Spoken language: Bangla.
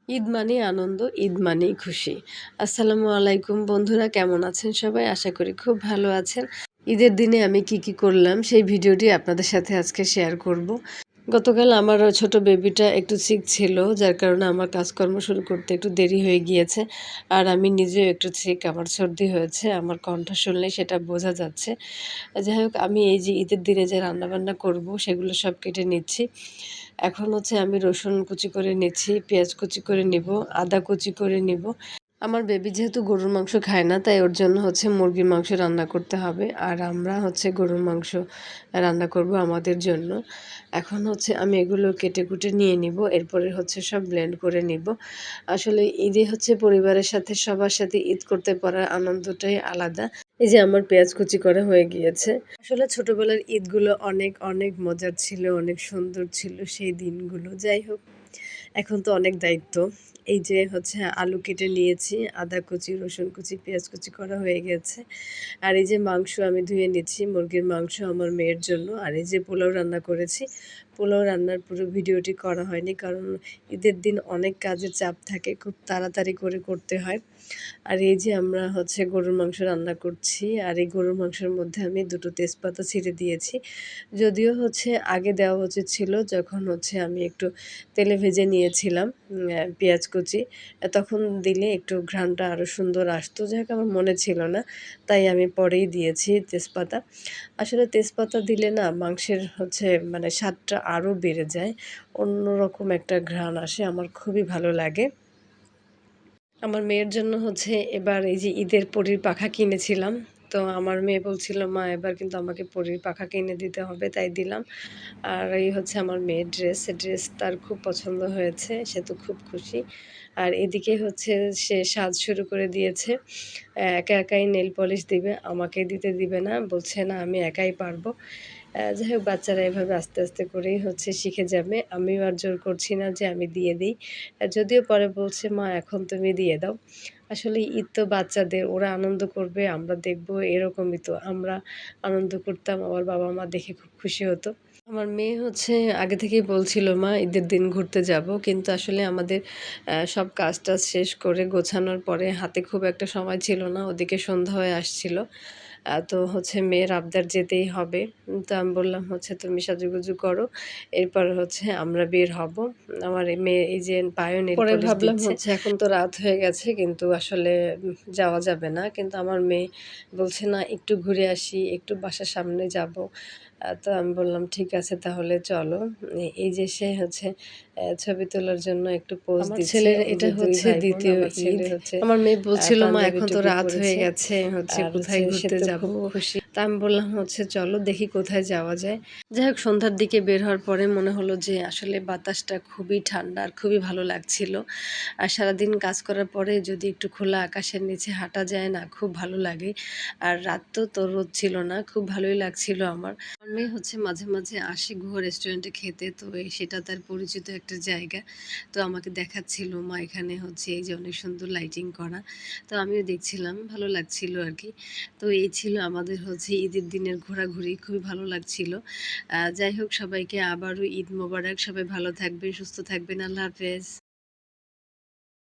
ঈদ মানেই আনন্দ, ঈদ মানেই খুশি। আসসালামু আলাইকুম বন্ধুরা, কেমন আছেন সবাই? আশা করি খুব ভালো আছেন। ঈদের দিনে আমি কি করলাম সেই ভিডিওটি আপনাদের সাথে আজকে শেয়ার করব। গতকাল আমার ছোট বেবিটা একটু সিক ছিল, যার কারণে আমার কাজকর্ম শুরু করতে একটু দেরি হয়ে গিয়েছে। আর আমি নিজেও একটু সিক, আমার সর্দি হয়েছে। আমার কণ্ঠ শুনলেই সেটা বোঝা যাচ্ছে। যাই হোক, আমি এই যে ঈদের দিনে যে রান্নাবান্না করব সেগুলো সব কেটে নিচ্ছি। এখন হচ্ছে আমি রসুন কুচি করে নিচ্ছি, পেঁয়াজ কুচি করে নিব, আদা কুচি করে নিব। আমার বেবি যেহেতু গরুর মাংস খায় না, তাই ওর জন্য হচ্ছে মুরগির মাংস রান্না করতে হবে। আর আমরা হচ্ছে গরুর মাংস রান্না করব আমাদের জন্য। এখন হচ্ছে আমি এগুলো কেটে কুটে নিয়ে নিব, এরপরে হচ্ছে সব ব্লেন্ড করে নিব। আসলে ঈদে হচ্ছে পরিবারের সাথে সবার সাথে ঈদ করতে পারার আনন্দটাই আলাদা। এই যে আমার পেঁয়াজ কুচি করা হয়ে গিয়েছে। আসলে ছোটবেলার ঈদগুলো অনেক অনেক মজার ছিল, অনেক সুন্দর ছিল সেই দিনগুলো। যাই হোক, এখন তো অনেক দায়িত্ব। এই যে হচ্ছে আলু কেটে নিয়েছি, আদা কুচি, রসুন কুচি, পেঁয়াজ কুচি করা হয়ে গেছে। আর এই যে মাংস আমি ধুয়ে নিচ্ছি, মুরগির মাংস আমার মেয়ের জন্য। আর এই যে পোলাও রান্না করেছি, পোলাও রান্নার পুরো ভিডিওটি করা হয়নি, কারণ ঈদের দিন অনেক কাজের চাপ থাকে, খুব তাড়াতাড়ি করে করতে হয়। আর এই যে আমরা হচ্ছে গরুর মাংস রান্না করছি, আর এই গরুর মাংসের মধ্যে আমি দুটো তেজপাতা ছিঁড়ে দিয়েছি। যদিও হচ্ছে আগে দেওয়া উচিত ছিল, যখন হচ্ছে আমি একটু তেলে ভেজে নিয়েছিলাম পেঁয়াজ কুচি, তখন দিলে একটু ঘ্রাণটা আরও সুন্দর আসতো। যাই হোক, আমার মনে ছিল না, তাই আমি পরেই দিয়েছি তেজপাতা। আসলে তেজপাতা দিলে না মাংসের হচ্ছে মানে স্বাদটা আরও বেড়ে যায়, অন্যরকম একটা ঘ্রাণ আসে, আমার খুবই ভালো লাগে। আমার মেয়ের জন্য হচ্ছে এবার এই যে ঈদের পরীর পাখা কিনেছিলাম। তো আমার মেয়ে বলছিল, মা এবার কিন্তু আমাকে পরীর পাখা কিনে দিতে হবে, তাই দিলাম। আর এই হচ্ছে আমার মেয়ের ড্রেস তার খুব পছন্দ হয়েছে, সে তো খুব খুশি। আর এদিকে হচ্ছে সে সাজ শুরু করে দিয়েছে। একা একাই নেল পলিশ দিবে, আমাকে দিতে দিবে না, বলছে না আমি একাই পারবো। যাই হোক, বাচ্চারা এভাবে আস্তে আস্তে করেই হচ্ছে শিখে যাবে। আমিও আর জোর করছি না যে আমি দিয়ে দিই। যদিও পরে বলছে, মা এখন তুমি দিয়ে দাও। আসলে ঈদ তো বাচ্চাদের, ওরা আনন্দ করবে, আমরা দেখব, এরকমই তো। আমরা আনন্দ করতাম, আমার বাবা মা দেখে খুব খুশি হতো। আমার মেয়ে হচ্ছে আগে থেকেই বলছিল, মা ঈদের দিন ঘুরতে যাব, কিন্তু আসলে আমাদের সব কাজ টাজ শেষ করে গোছানোর পরে হাতে খুব একটা সময় ছিল না, ওদিকে সন্ধ্যা হয়ে আসছিল। তো হচ্ছে মেয়ের আবদার যেতেই হবে। তো আমি বললাম হচ্ছে তুমি সাজুগুজু করো, এরপর হচ্ছে আমরা বের হব। আমার এই মেয়ে এই যে পায়েও নেল পরে পলিশ ভাবলাম দিচ্ছে। হচ্ছে এখন তো রাত হয়ে গেছে, কিন্তু আসলে যাওয়া যাবে না। কিন্তু আমার মেয়ে বলছে, না একটু ঘুরে আসি, একটু বাসার সামনে যাব। তো আমি বললাম ঠিক আছে তাহলে চলো। এই যে সে হচ্ছে ছবি তোলার জন্য একটু পোজ দিচ্ছে। আমার ছেলের এটা হচ্ছে দ্বিতীয় ঈদ। আমার মেয়ে বলছিল, মা এখন তো রাত হয়ে গেছে, হচ্ছে কোথায় ঘুরতে যাব। খুশি। তা আমি বললাম হচ্ছে চলো দেখি কোথায় যাওয়া যায়। যাই হোক, সন্ধ্যার দিকে বের হওয়ার পরে মনে হলো যে আসলে বাতাসটা খুবই ঠান্ডা আর খুবই ভালো লাগছিল। আর সারাদিন কাজ করার পরে যদি একটু খোলা আকাশের নিচে হাঁটা যায় না, খুব ভালো লাগে। আর রাত তো রোদ ছিল না, খুব ভালোই লাগছিল আমার। আমার মেয়ে হচ্ছে মাঝে মাঝে আসে গুহা রেস্টুরেন্টে খেতে, তো সেটা তার পরিচিত একটা জায়গা। তো আমাকে দেখাচ্ছিল, মা এখানে হচ্ছে এই যে অনেক সুন্দর লাইটিং করা। তো আমিও দেখছিলাম, ভালো লাগছিল আর কি। তো এই ছিল আমাদের হচ্ছে ঈদের দিনের ঘোরাঘুরি, খুবই ভালো লাগছিল। যাই হোক, সবাইকে আবারও ঈদ মোবারক। সবাই ভালো থাকবেন, সুস্থ থাকবেন। আল্লাহ হাফেজ।